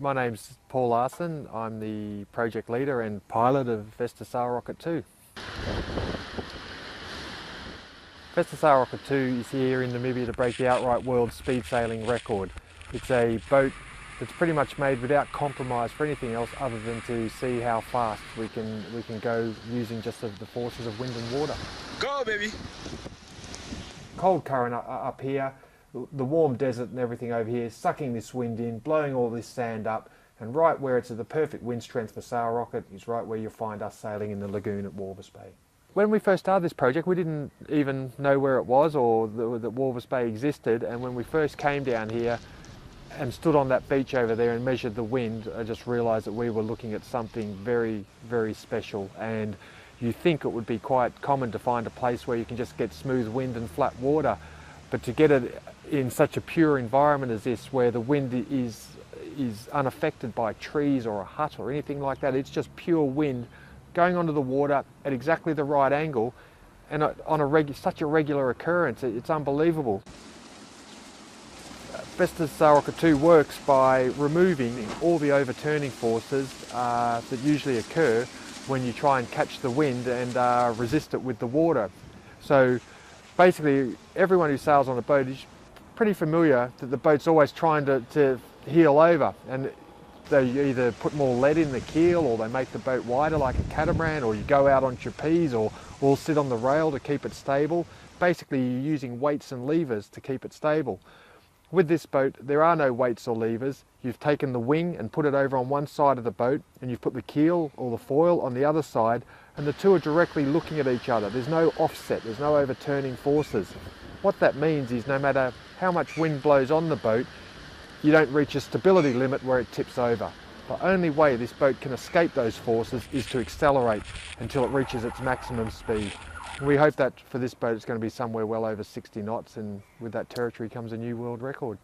My name's Paul Larson. I'm the project leader and pilot of Vesta Sail Rocket 2. Vesta Sail Rocket 2 is here in Namibia to break the outright world speed sailing record. It's a boat that's pretty much made without compromise for anything else other than to see how fast we can go using just the forces of wind and water. Go, baby! Cold current up here, the warm desert and everything over here, sucking this wind in, blowing all this sand up, and right where it's at the perfect wind strength for Sail Rocket is right where you'll find us sailing in the lagoon at Walvis Bay. When we first started this project, we didn't even know where it was or that Walvis Bay existed, and when we first came down here and stood on that beach over there and measured the wind, I just realised that we were looking at something very, very special. And you think it would be quite common to find a place where you can just get smooth wind and flat water, but to get it in such a pure environment as this, where the wind is unaffected by trees or a hut or anything like that, it's just pure wind going onto the water at exactly the right angle and on such a regular occurrence. It's unbelievable. Vesta Sail Rocket 2 works by removing all the overturning forces that usually occur when you try and catch the wind and resist it with the water. So basically everyone who sails on a boat is pretty familiar that the boat's always trying to heel over, and they either put more lead in the keel or they make the boat wider like a catamaran, or you go out on trapeze or sit on the rail to keep it stable. Basically you're using weights and levers to keep it stable. With this boat there are no weights or levers. You've taken the wing and put it over on one side of the boat, and you've put the keel or the foil on the other side, and the two are directly looking at each other. There's no offset, there's no overturning forces. What that means is no matter how much wind blows on the boat, you don't reach a stability limit where it tips over. The only way this boat can escape those forces is to accelerate until it reaches its maximum speed. We hope that for this boat it's going to be somewhere well over 60 knots, and with that territory comes a new world record.